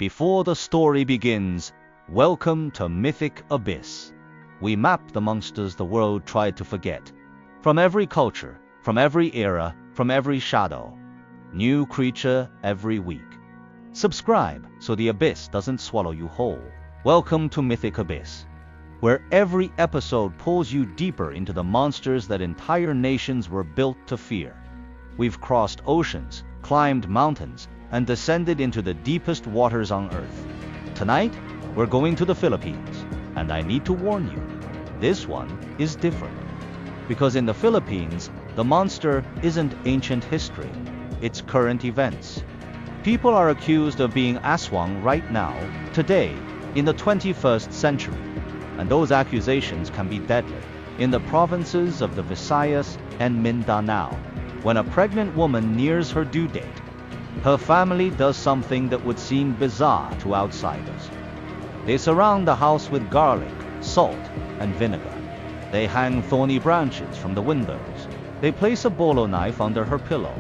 Before the story begins, welcome to Mythic Abyss. We map the monsters the world tried to forget. From every culture, from every era, from every shadow. New creature every week. Subscribe so the abyss doesn't swallow you whole. Welcome to Mythic Abyss, where every episode pulls you deeper into the monsters that entire nations were built to fear. We've crossed oceans, climbed mountains, and descended into the deepest waters on Earth. Tonight, we're going to the Philippines, and I need to warn you, this one is different. Because in the Philippines, the monster isn't ancient history, it's current events. People are accused of being Aswang right now, today, in the 21st century. And those accusations can be deadly. In the provinces of the Visayas and Mindanao, when a pregnant woman nears her due date, her family does something that would seem bizarre to outsiders. They surround the house with garlic, salt, and vinegar. They hang thorny branches from the windows. They place a bolo knife under her pillow.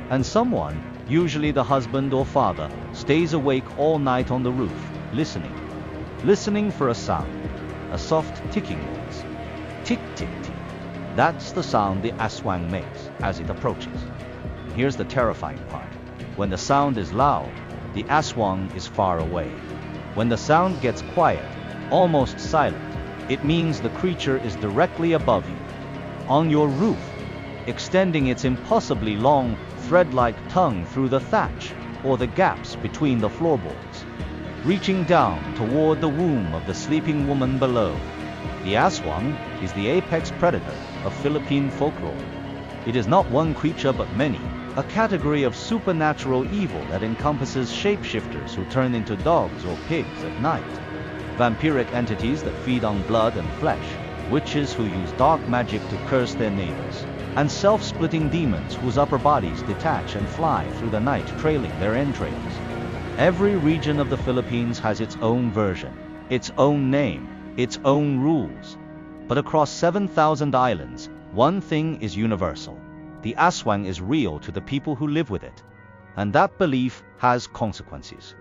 And someone, usually the husband or father, stays awake all night on the roof, listening for a sound, a soft ticking noise. Tick, tick, tick. That's the sound the Aswang makes as it approaches. And here's the terrifying part. When the sound is loud, the Aswang is far away. When the sound gets quiet, almost silent, it means the creature is directly above you, on your roof, extending its impossibly long, thread-like tongue through the thatch or the gaps between the floorboards, reaching down toward the womb of the sleeping woman below. The Aswang is the apex predator of Philippine folklore. It is not one creature but many, a category of supernatural evil that encompasses shapeshifters who turn into dogs or pigs at night, vampiric entities that feed on blood and flesh, witches who use dark magic to curse their neighbors, and self-splitting demons whose upper bodies detach and fly through the night trailing their entrails. Every region of the Philippines has its own version, its own name, its own rules. But across 7,000 islands, one thing is universal. The Aswang is real to the people who live with it, and that belief has consequences.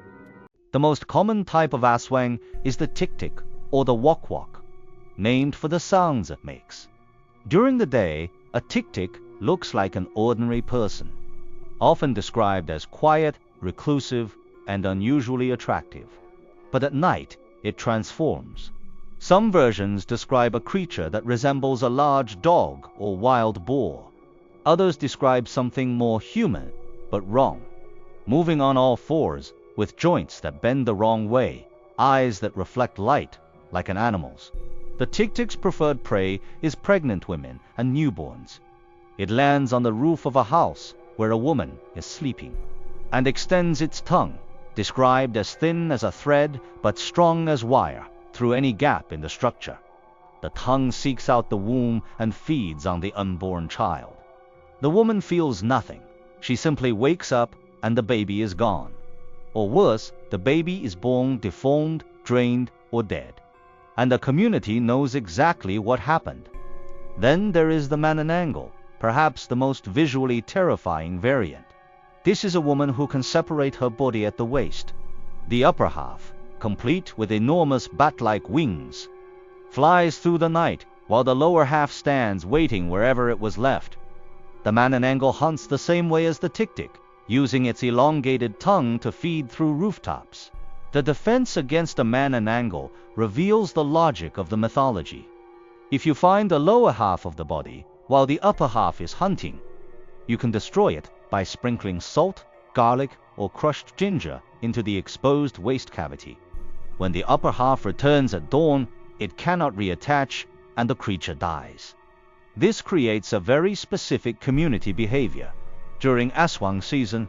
The most common type of Aswang is the tik-tik or the wok-wok, named for the sounds it makes. During the day, a tik-tik looks like an ordinary person, often described as quiet, reclusive, and unusually attractive. But at night, it transforms. Some versions describe a creature that resembles a large dog or wild boar. Others describe something more human, but wrong. Moving on all fours, with joints that bend the wrong way, eyes that reflect light, like an animal's. The tik-tik's preferred prey is pregnant women and newborns. It lands on the roof of a house where a woman is sleeping, and extends its tongue, described as thin as a thread but strong as wire, through any gap in the structure. The tongue seeks out the womb and feeds on the unborn child. The woman feels nothing. She simply wakes up and the baby is gone. Or worse, the baby is born deformed, drained, or dead. And the community knows exactly what happened. Then there is the manananggal, perhaps the most visually terrifying variant. This is a woman who can separate her body at the waist. The upper half, complete with enormous bat-like wings, flies through the night while the lower half stands waiting wherever it was left. The manananggal hunts the same way as the tik-tik, using its elongated tongue to feed through rooftops. The defense against a manananggal reveals the logic of the mythology. If you find the lower half of the body while the upper half is hunting, you can destroy it by sprinkling salt, garlic, or crushed ginger into the exposed waist cavity. When the upper half returns at dawn, it cannot reattach and the creature dies. This creates a very specific community behavior. During Aswang season,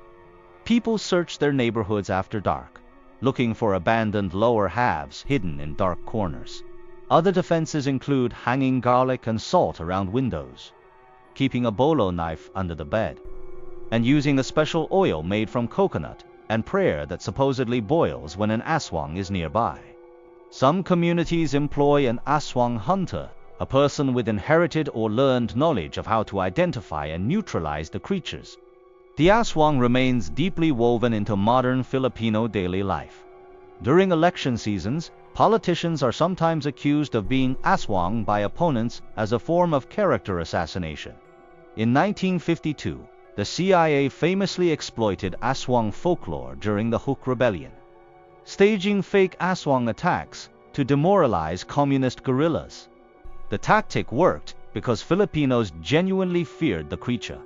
people search their neighborhoods after dark, looking for abandoned lower halves hidden in dark corners. Other defenses include hanging garlic and salt around windows, keeping a bolo knife under the bed, and using a special oil made from coconut and prayer that supposedly boils when an Aswang is nearby. Some communities employ an Aswang hunter, a person with inherited or learned knowledge of how to identify and neutralize the creatures. The Aswang remains deeply woven into modern Filipino daily life. During election seasons, politicians are sometimes accused of being Aswang by opponents as a form of character assassination. In 1952, the CIA famously exploited Aswang folklore during the Huk Rebellion, staging fake Aswang attacks to demoralize communist guerrillas. The tactic worked because Filipinos genuinely feared the creature,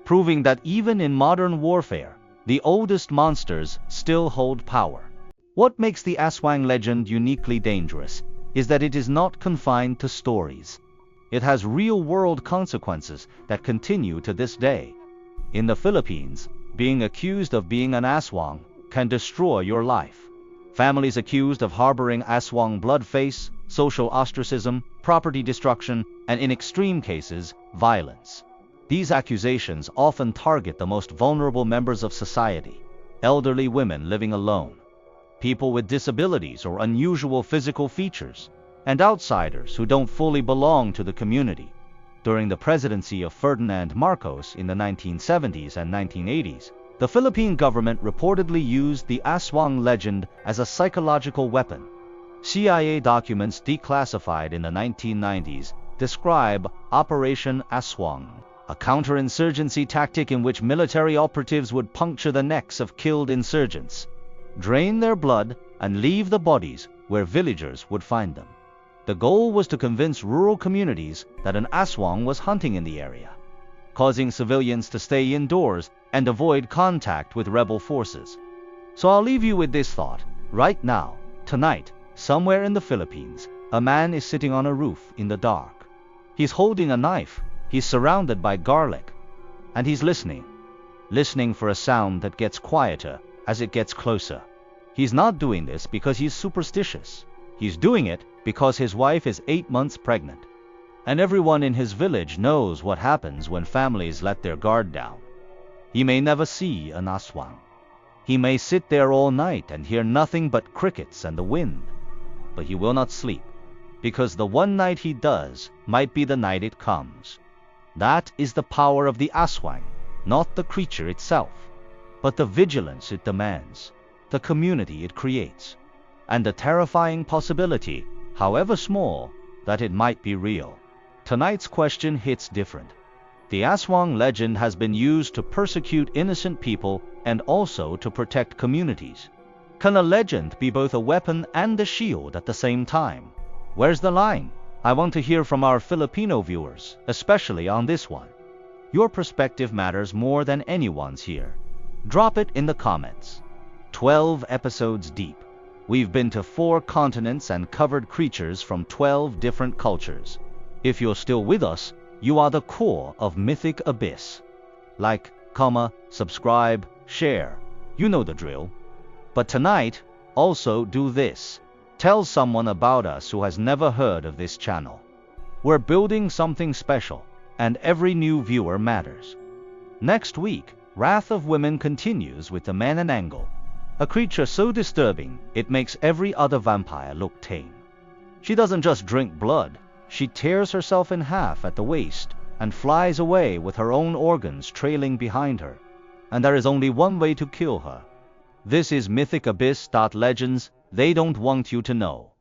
proving that even in modern warfare, the oldest monsters still hold power. What makes the Aswang legend uniquely dangerous is that it is not confined to stories. It has real-world consequences that continue to this day. In the Philippines, being accused of being an Aswang can destroy your life. Families accused of harboring Aswang blood face, social ostracism, property destruction, and in extreme cases, violence. These accusations often target the most vulnerable members of society: elderly women living alone, people with disabilities or unusual physical features, and outsiders who don't fully belong to the community. During the presidency of Ferdinand Marcos in the 1970s and 1980s, the Philippine government reportedly used the Aswang legend as a psychological weapon. CIA documents declassified in the 1990s describe Operation Aswang, a counterinsurgency tactic in which military operatives would puncture the necks of killed insurgents, drain their blood, and leave the bodies where villagers would find them. The goal was to convince rural communities that an Aswang was hunting in the area, causing civilians to stay indoors and avoid contact with rebel forces. So I'll leave you with this thought. Right now, tonight, somewhere in the Philippines, a man is sitting on a roof in the dark. He's holding a knife, he's surrounded by garlic, and he's listening for a sound that gets quieter as it gets closer. He's not doing this because he's superstitious. He's doing it because his wife is 8 months pregnant. And everyone in his village knows what happens when families let their guard down. He may never see an Aswang. He may sit there all night and hear nothing but crickets and the wind. But he will not sleep, because the one night he does might be the night it comes. That is the power of the Aswang, not the creature itself, but the vigilance it demands, the community it creates, and the terrifying possibility, however small, that it might be real. Tonight's question hits different. The Aswang legend has been used to persecute innocent people and also to protect communities. Can a legend be both a weapon and a shield at the same time? Where's the line? I want to hear from our Filipino viewers, especially on this one. Your perspective matters more than anyone's here. Drop it in the comments. 12 episodes deep. We've been to 4 continents and covered creatures from 12 different cultures. If you're still with us, you are the core of Mythic Abyss. Like, comment, subscribe, share. You know the drill. But tonight, also do this. Tell someone about us who has never heard of this channel. We're building something special, and every new viewer matters. Next week, Wrath of Women continues with the Man and Angle, a creature so disturbing it makes every other vampire look tame. She doesn't just drink blood, she tears herself in half at the waist and flies away with her own organs trailing behind her. And there is only one way to kill her. This is Mythic Abyss. Legends they don't want you to know.